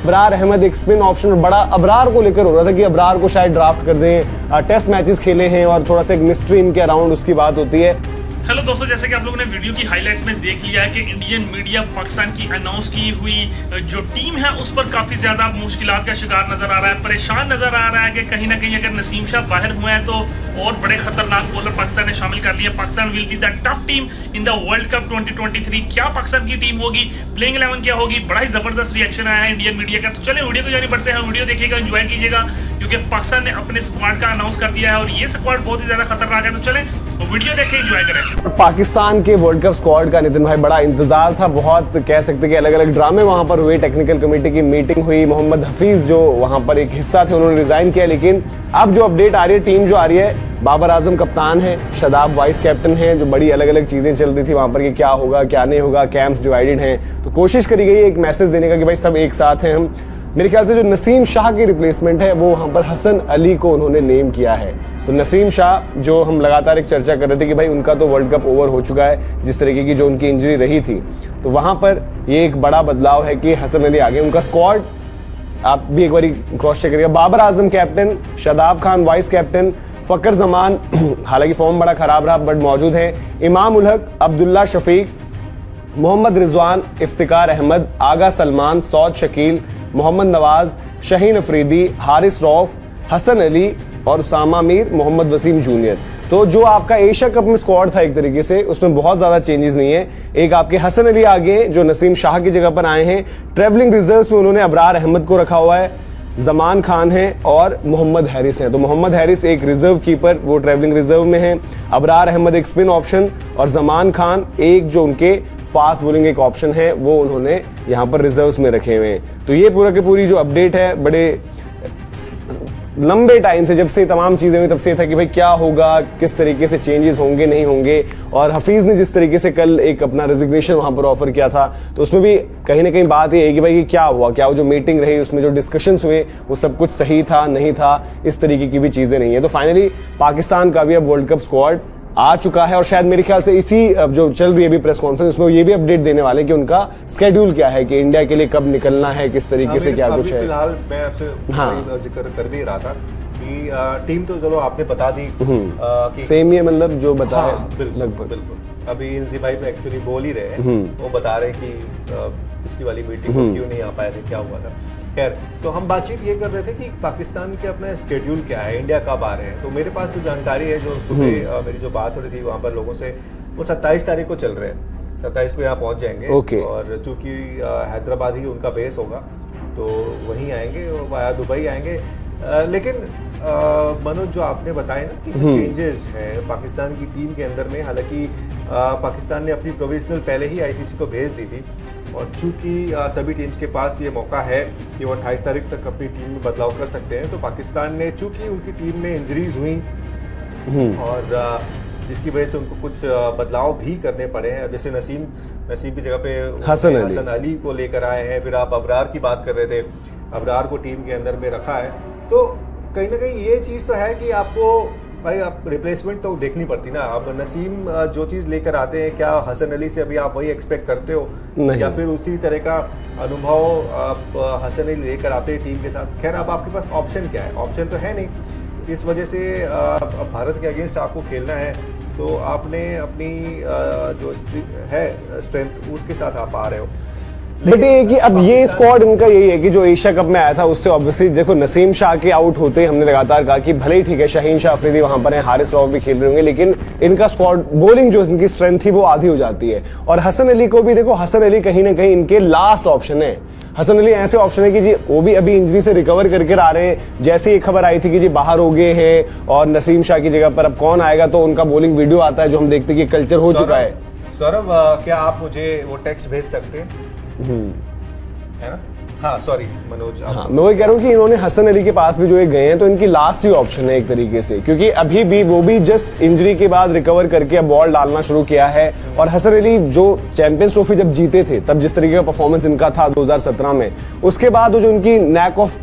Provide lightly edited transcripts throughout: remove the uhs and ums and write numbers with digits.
अबरार अहमद एक spin option बड़ा अबरार को लेकर हो रहा था कि अबरार को शायद ड्राफ्ट कर दें, टेस्ट मैचेस खेले हैं और थोड़ा सा एक मिस्ट्री इनके अराउंड उसकी बात होती है। हेलो दोस्तों, जैसे कि आप लोगों ने वीडियो की हाइलाइट्स में देख लिया है कि इंडियन मीडिया पाकिस्तान की अनाउंस की हुई जो टीम है उस पर काफी ज्यादा मुश्किलात का शिकार नजर आ रहा है, परेशान नजर आ रहा है कि कहीं ना कहीं अगर नसीम शाह बाहर हुए हैं तो और बड़े खतरनाक बॉलर पाकिस्तान ने शामिल कर लिए। Pakistan will be the tough team in the world cup 2023। क्या पाकिस्तान की टीम होगी, प्लेइंग 11 क्या होगी, बड़ा ही जबरदस्त रिएक्शन आया है इंडियन मीडिया का। तो चले वीडियो को जारी बढ़ते हैं, वीडियो देखिएगा, एंजॉय कीजिएगा, क्योंकि पाकिस्तान ने अपने स्क्वाड का अनाउंस कर दिया है और ये स्क्वाड बहुत ही ज्यादा खतरनाक है। तो चले वीडियो देखें, एंजॉय करें। पाकिस्तान के वर्ल्ड कप स्क्वाड का नितिन भाई बड़ा इंतजार था, बहुत कह सकते कि अलग अलग ड्रामे वहां पर हुए, टेक्निकल कमेटी की मीटिंग हुई, मोहम्मद हफीज जो वहां पर एक हिस्सा थे उन्होंने रिजाइन किया, लेकिन अब जो अपडेट आ रही है, टीम जो आ रही है, बाबर आजम कप्तान है, शादाब वाइस कैप्टन है, जो बड़ी अलग अलग चीजें चल रही थी वहां पर कि क्या होगा क्या नहीं होगा, कैंप्स डिवाइडेड हैं, तो कोशिश करी गई एक मैसेज देने का कि भाई सब एक साथ हैं हम। मेरे ख्याल से जो नसीम शाह की रिप्लेसमेंट है वो वहां पर हसन अली को उन्होंने नेम किया है। तो नसीम शाह जो हम लगातार एक चर्चा कर रहे थे कि भाई उनका तो वर्ल्ड कप ओवर हो चुका है, जिस तरीके की जो उनकी इंजरी रही थी, तो वहां पर ये एक बड़ा बदलाव है कि हसन अली आ गए। उनका स्क्वाड आप भी एक बार क्रॉस चेक करिएगा, Babar Azam captain, Shadab Khan vice captain, Fakhar Zaman हालांकि फॉर्म बड़ा खराब रहा बट मौजूद है, इमाम उल हक, अब्दुल्ला शफीक, मोहम्मद रिजवान, इफ्तिकार अहमद, आगा सलमान, सौद शकील, मोहम्मद नवाज, शहीन अफरीदी, हारिस रौफ, हसन अली और उसामा मीर, मोहम्मद वसीम जूनियर। तो जो आपका एशिया कप में स्क्वाड था एक तरीके से, उसमें बहुत ज्यादा चेंजेस नहीं है। एक आपके हसन अली आगे जो नसीम शाह की जगह पर आए हैं, ट्रेवलिंग रिजर्व्स में उन्होंने अबरार अहमद को रखा हुआ है, जमान खान है और मोहम्मद हैरिस हैं। तो मोहम्मद हैरिस एक रिजर्व कीपर, वो ट्रेवलिंग रिजर्व में है, अबरार अहमद एक स्पिन ऑप्शन और जमान खान एक जो उनके फास्ट बॉलिंग एक ऑप्शन है, वो उन्होंने यहाँ पर रिजर्व्स में रखे हुए हैं। तो ये पूरा की पूरी जो अपडेट है, बड़े लंबे टाइम से जब से तमाम चीजें हुई तब से था कि भाई क्या होगा, किस तरीके से चेंजेस होंगे नहीं होंगे। और हफीज ने जिस तरीके से कल एक अपना रेजिग्नेशन वहां पर ऑफर किया था, तो उसमें भी कहीं ना कहीं बात ये है कि भाई ये क्या हुआ, क्या वो जो मीटिंग रही उसमें जो डिस्कशंस हुए वो सब कुछ सही था नहीं था, इस तरीके की भी चीजें नहीं है। तो फाइनली पाकिस्तान का भी अब वर्ल्ड कप स्क्वाड आ चुका है और शायद मेरे ख्याल से इसी जो चल रही है अभी प्रेस कॉन्फ्रेंस में ये भी अपडेट देने वाले कि उनका स्केड्यूल क्या है, कि इंडिया के लिए कब निकलना है, किस तरीके से क्या कुछ है। फिलहाल मैं आपसे जिक्र कर भी रहा था कि टीम तो चलो आपने बता दी कि सेम ही है, मतलब जो बता है लगभग बिल्कुल। अभी इनसी भाई तो एक्चुअली बोल ही रहे हैं, वो बता रहे कि पिछली वाली मीटिंग में क्यों नहीं आ पाए थे, क्या हुआ था। खैर, तो हम बातचीत ये कर रहे थे कि पाकिस्तान के अपना स्केड्यूल क्या है, इंडिया कब आ रहे हैं। तो मेरे पास जो जानकारी है, जो सुबह मेरी जो बात हो रही थी वहाँ पर लोगों से, वो 27 तारीख को चल रहे हैं, 27 को यहाँ पहुँच जाएंगे। और चूंकि हैदराबाद ही उनका बेस होगा तो वहीं आएंगे और वाया दुबई आएंगे। लेकिन मनोज, जो आपने बताया ना कि चेंजेस हैं पाकिस्तान की टीम के अंदर में, हालांकि पाकिस्तान ने अपनी प्रोविजनल पहले ही आईसीसी को भेज दी थी और चूंकि सभी टीम्स के पास ये मौका है कि वो 28 तारीख तक अपनी टीम में बदलाव कर सकते हैं, तो पाकिस्तान ने चूंकि उनकी टीम में इंजरीज हुई और जिसकी वजह से उनको कुछ बदलाव भी करने पड़े हैं। जैसे नसीम की जगह पे हसन अली को लेकर आए हैं, फिर आप अबरार की बात कर रहे थे, अबरार को टीम के अंदर में रखा है। तो कहीं ना कहीं ये चीज़ तो है कि आपको भाई आप रिप्लेसमेंट तो देखनी पड़ती ना। अब नसीम जो चीज़ लेकर आते हैं, क्या हसन अली से अभी आप वही एक्सपेक्ट करते हो या फिर उसी तरह का अनुभव आप हसन अली लेकर आते हैं टीम के साथ। खैर, अब आपके पास ऑप्शन क्या है, ऑप्शन तो है नहीं, इस वजह से भारत के अगेंस्ट आपको खेलना है, तो आपने अपनी जो है स्ट्रेंथ उसके साथ आप आ रहे हो। बट ये कि अब ये स्क्वाड इनका यही है कि जो एशिया कप में आया था उससे ऑब्वियसली देखो, नसीम शाह के आउट होते हमने लगातार कहा कि भले ही ठीक है शाहीन शाह अफरीदी वहां पर है, हारिस रऊफ भी खेल रहे होंगे, लेकिन इनका स्क्वाड बॉलिंग जो इनकी स्ट्रेंथ थी वो आधी हो जाती है। और हसन अली को भी देखो, हसन अली कहीं ना कहीं इनके लास्ट ऑप्शन है। हसन अली ऐसे ऑप्शन है कि जी वो भी अभी इंजरी से रिकवर करके आ रहे हैं। जैसे ही खबर आई थी कि जी बाहर हो गए हैं और नसीम शाह की जगह पर अब कौन आएगा, तो उनका बॉलिंग वीडियो आता है जो हम देखते हैं कि कल्चर हो चुका है। सौरभ, क्या आप मुझे वो टेक्स्ट भेज सकते हैं? है ना? हाँ सॉरी मनोज, हाँ मैं वही कह रहा हूँ कि इन्होंने हसन अली के पास भी जो ये गए हैं तो इनकी लास्ट ही ऑप्शन है एक तरीके से, क्योंकि अभी भी वो भी जस्ट इंजरी के बाद रिकवर करके अब बॉल डालना शुरू किया है। और हसन अली जो चैंपियंस ट्रॉफी जब जीते थे तब जिस तरीके का परफॉर्मेंस इनका था 2017 में, उसके बाद जो इनकी नैक ऑफ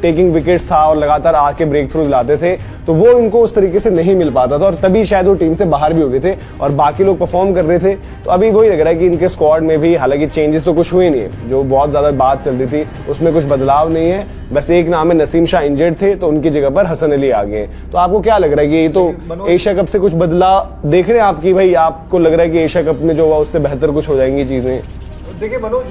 टेकिंग विकेट्स था और लगातार आके ब्रेक थ्रू दिलाते थे, तो वो इनको उस तरीके से नहीं मिल पाता था और तभी शायद वो टीम से बाहर भी हो गए थे और बाकी लोग परफॉर्म कर रहे थे। तो अभी वही लग रहा है कि इनके स्क्वाड में भी हालांकि चेंजेस तो कुछ हुए नहीं है, जो बहुत ज्यादा बात चल रही थी थी, उसमें कुछ बदलाव नहीं है। बस एक नाम है, नसीम शाह इंजर्ड थे तो उनकी जगह पर हसन अली आ गए। तो आपको क्या लग रहा है कि ये तो एशिया कप से कुछ बदला देख रहे हैं आप कि भाई आपको लग रहा है कि एशिया कप में जो हुआ उससे बेहतर कुछ हो जाएंगी चीजें? देखिए मनोज,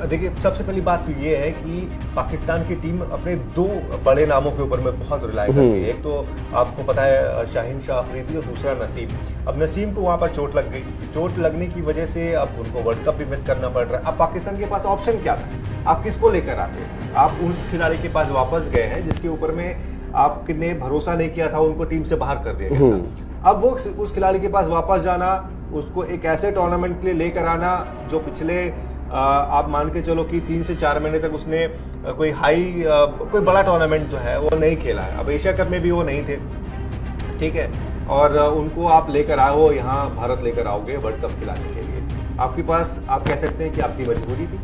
देखिए सबसे पहली बात तो ये है कि पाकिस्तान की टीम अपने दो बड़े नामों के ऊपर में बहुत रिलाय करती है। एक तो आपको पता है शाहीन शाह अफरीदी और दूसरा नसीम। अब नसीम को वहाँ पर चोट लग गई, चोट लगने की वजह से अब उनको वर्ल्ड कप भी मिस करना पड़ रहा है। अब पाकिस्तान के पास ऑप्शन क्या था? आप किसको लेकर आते? आप उस खिलाड़ी के पास वापस गए हैं जिसके ऊपर में आपने भरोसा नहीं किया था, उनको टीम से बाहर कर दिया गया था। अब वो उस खिलाड़ी के पास वापस जाना, उसको एक ऐसे टूर्नामेंट के लिए लेकर आना जो पिछले आप मान के चलो कि 3 से 4 महीने तक उसने कोई बड़ा टूर्नामेंट जो है वो नहीं खेला है। अब एशिया कप में भी वो नहीं थे, ठीक है, और उनको आप लेकर आओ यहाँ, भारत लेकर आओगे वर्ल्ड कप खिलाने के लिए, आपके पास आप कह सकते हैं कि आपकी मजबूरी थी।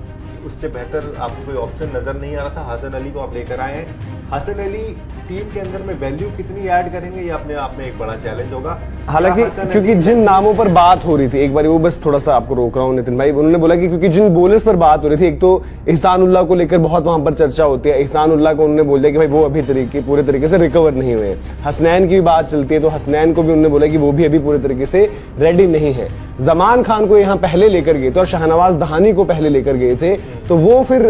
उससे बेहतर आपको कोई ऑप्शन नजर नहीं आ रहा था। हसन अली को आप लेकर आए हैं। हसन अली टीम के अंदर में वैल्यू कितनी ऐड करेंगे ये अपने आप में एक बड़ा चैलेंज होगा। हालांकि क्योंकि जिन नामों पर बात हो रही थी, एक बार वो बस थोड़ा सा आपको रोक रहा हूँ नितिन भाई, उन्होंने बोला कि क्योंकि जिन बॉलर्स पर बात हो रही थी, एक तो एहसानुल्लाह को लेकर बहुत वहां पर चर्चा होती है। एहसानुल्लाह को उन्होंने बोल दिया कि भाई वो अभी पूरे तरीके से रिकवर नहीं हुए। हसनैन की भी बात चलती है तो हसनैन को भी उन्होंने बोला कि वो भी अभी पूरे तरीके से रेडी नहीं है। जमान खान को यहाँ पहले लेकर गए थे और शाहनवाज दहानी को पहले लेकर गए थे, तो वो फिर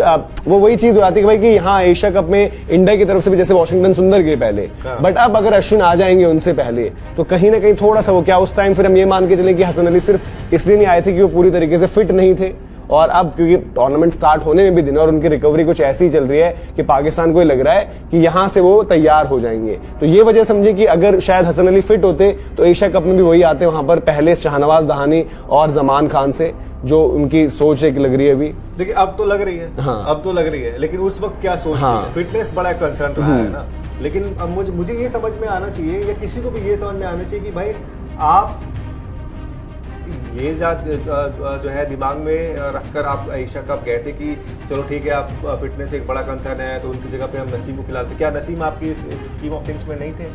वो वही चीज हो जाती है कि भाई कि यहाँ एशिया कप में इंडिया की तरफ से भी जैसे वॉशिंगटन सुंदर गए पहले, बट अब अगर अश्विन आ जाएंगे उनसे पहले तो कहीं ना कहीं थोड़ा सा वो क्या उस टाइम फिर हम ये मान के चलें कि हसन अली सिर्फ इसलिए नहीं आए थे कि वो पूरी तरीके से फिट नहीं थे, और अब क्योंकि टूर्नामेंट स्टार्ट होने में भी दिन और उनकी रिकवरी कुछ ऐसी चल रही है कि पाकिस्तान को ये लग रहा है कि यहां से वो तैयार हो जाएंगे। तो ये वजह समझे कि अगर शायद हसन अली फिट होते तो एशिया कप में भी वही आते वहां पर पहले शाहनवाज दहानी और जमान खान से, जो उनकी सोच एक लग रही है अभी। देखिए अब तो लग रही है, हाँ। अब तो लग रही है, लेकिन उस वक्त क्या सोच हाँ। थी? फिटनेस बड़ा कंसर्न रहा है ना। लेकिन अब मुझे ये समझ में आना चाहिए, या किसी को भी ये समझ में आना चाहिए कि भाई आप ये जो है दिमाग में रखकर आप एशिया कप गए थे कि चलो ठीक है, आप फिटनेस एक बड़ा कंसर्न है तो उनकी जगह पे हम नसीम को खिलाते। क्या नसीम आपकी स्कीम ऑफ थिंग्स में नहीं थे?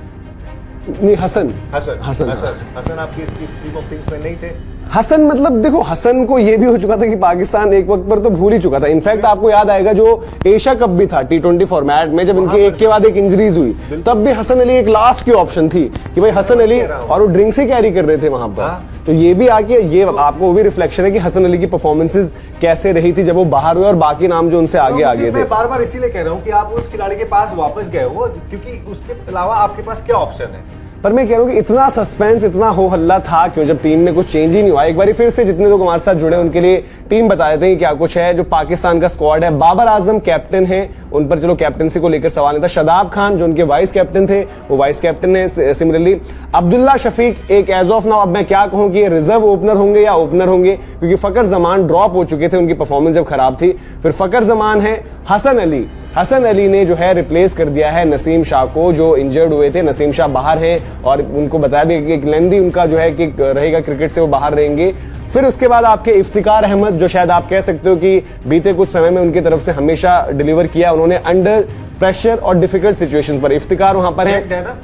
नहीं, हसन आपकी स्कीम ऑफ थिंग्स में नहीं थे। हसन मतलब देखो, हसन को ये भी हो चुका था कि पाकिस्तान एक वक्त पर तो भूल ही चुका था। इनफैक्ट आपको याद आएगा जो एशिया कप भी था T20 फॉर्मेट में, जब इनकी एक के बाद एक इंजरीज हुई, तब भी हसन अली एक लास्ट की ऑप्शन थी कि भाई हसन अली, और वो ड्रिंक्स ही कैरी कर रहे थे वहां पर। तो ये भी आके ये आपको वो भी रिफ्लेक्शन है कि हसन अली की परफॉर्मेंसेस कैसे रही थी जब वो बाहर हुए और बाकी नाम जो उनसे आगे थे। मैं बार बार इसीलिए कह रहा हूँ कि आप उस खिलाड़ी के पास वापस गए हो क्योंकि उसके अलावा आपके पास क्या ऑप्शन है। पर मैं कह रहा हूँ कि इतना सस्पेंस, इतना हो हल्ला था क्यों जब टीम में कुछ चेंज ही नहीं हुआ। एक बार फिर से जितने लोग हमारे साथ जुड़े उनके लिए टीम बता देते हैं क्या कुछ है। जो पाकिस्तान का स्क्वाड है, बाबर आजम कैप्टन है, उन पर चलो कैप्टनसी को लेकर सवाल नहीं था। शदाब खान जो उनके वाइस कैप्टन थे वो वाइस कैप्टन है सिमिलरली। अब्दुल्ला शफीक एक एज ऑफ नाउ, अब मैं क्या कहूं कि ये रिजर्व ओपनर होंगे या ओपनर होंगे, क्योंकि फकर जमान ड्रॉप हो चुके थे, उनकी परफॉर्मेंस जब खराब थी। फिर फकर जमान है। हसन अली ने जो है रिप्लेस कर दिया है नसीम शाह को, जो इंजर्ड हुए थे। नसीम शाह बाहर हैं और उनको बताया भी कि एक लेंदी उनका जो है कि रहेगा क्रिकेट से, वो बाहर रहेंगे। फिर उसके बाद आपके इफ्तिकार अहमद, जो शायद आप कह सकते हो कि बीते कुछ समय में उनकी तरफ से हमेशा डिलीवर किया उन्होंने अंडर प्रेशर और डिफिकल्ट सिचुएशन पर। इफ्तिकार वहां पर है ना,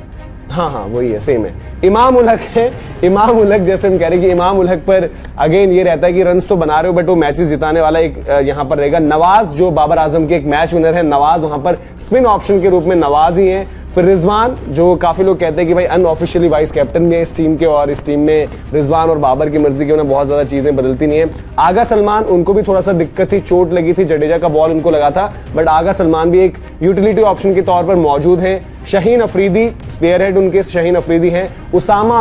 हाँ वही है, सेम है। इमाम उल हक है। इमाम उल हक जैसे हम कह रहे हैं कि इमाम उल हक पर अगेन ये रहता है कि रन्स तो बना रहे हो बट वो मैचेस जिताने वाला एक यहां पर रहेगा। नवाज जो बाबर आजम के एक मैच विनर है, नवाज वहां पर स्पिन ऑप्शन के रूप में नवाज ही है। फिर रिजवान, जो काफी लोग कहते हैं कि भाई अनऑफिशियली वाइस कैप्टन भी है इस टीम के, और इस टीम में रिजवान और बाबर की मर्जी के उन्हें बहुत ज्यादा चीजें बदलती नहीं है। आगा सलमान, उनको भी थोड़ा सा दिक्कत थी, चोट लगी थी, जडेजा का बॉल उनको लगा था, बट आगा सलमान भी एक यूटिलिटी ऑप्शन के तौर पर मौजूद है। शाहीन अफरीदी स्पेयर हेड उनके शाहीन अफरीदी हैं। उसामा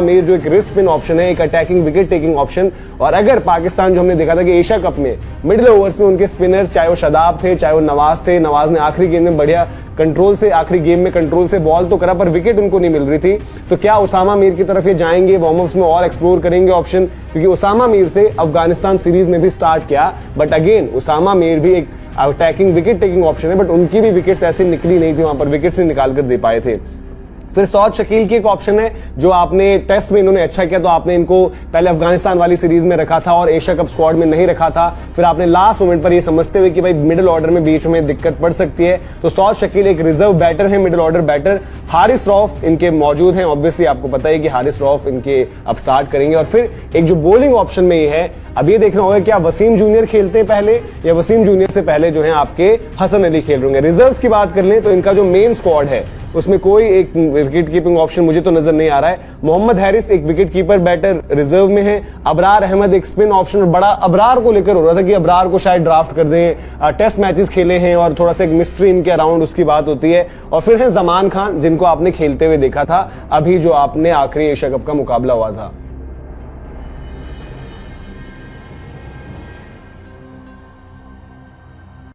मीर जो एक रिस्क स्पिन ऑप्शन है, एक अटैकिंग विकेट टेकिंग ऑप्शन। और अगर पाकिस्तान, जो हमने देखा था कि एशिया कप में मिडिल ओवर्स में उनके स्पिनर्स, चाहे वो शदाब थे चाहे वो नवाज थे, नवाज ने आखिरी गेंद में बढ़िया कंट्रोल से, आखिरी गेम में कंट्रोल से बॉल तो करा पर विकेट उनको नहीं मिल रही थी। तो क्या उसामा मीर की तरफ ये जाएंगे, वार्म अप्स में और एक्सप्लोर करेंगे ऑप्शन, क्योंकि उसामा मीर से अफगानिस्तान सीरीज में भी स्टार्ट किया, बट अगेन उसामा मीर भी एक अटैकिंग विकेट टेकिंग ऑप्शन है, बट उनकी भी विकेट्स ऐसे निकली नहीं थी, वहां पर विकेट्स नहीं निकाल कर दे पाए थे। फिर सौद शकील की एक ऑप्शन है, जो आपने टेस्ट में इन्होंने अच्छा किया तो आपने इनको पहले अफगानिस्तान वाली सीरीज में रखा था और एशिया कप स्क्वाड में नहीं रखा था। फिर आपने लास्ट मोमेंट पर ये समझते हुए कि भाई मिडिल ऑर्डर में बीच में दिक्कत पड़ सकती है, तो सौद शकील एक रिजर्व बैटर है, middle order batter. Haris Rauf इनके मौजूद हैं, ऑब्वियसली आपको पता है कि हारिस रऊफ इनके अब स्टार्ट करेंगे। और फिर एक जो बॉलिंग ऑप्शन में ये है, अब ये देखना होगा क्या वसीम जूनियर खेलते हैं पहले या वसीम जूनियर से पहले जो है आपके हसन अली खेल रहे होंगे। रिजर्व्स की बात कर लें तो इनका जो मेन स्क्वाड है उसमें कोई एक विकेट कीपिंग ऑप्शन मुझे तो नजर नहीं आ रहा है। मोहम्मद हैरिस एक विकेट कीपर बैटर रिजर्व में है, अबरार अहमद एक स्पिन ऑप्शन, और बड़ा अबरार को लेकर हो रहा था कि अबरार को शायद ड्राफ्ट कर दें, टेस्ट मैचेस खेले हैं और थोड़ा सा एक मिस्ट्री इनके अराउंड उसकी बात होती है। और फिर है जमान खान जिनको आपने खेलते हुए देखा था अभी जो आपने आखिरी एशिया कप का मुकाबला हुआ था।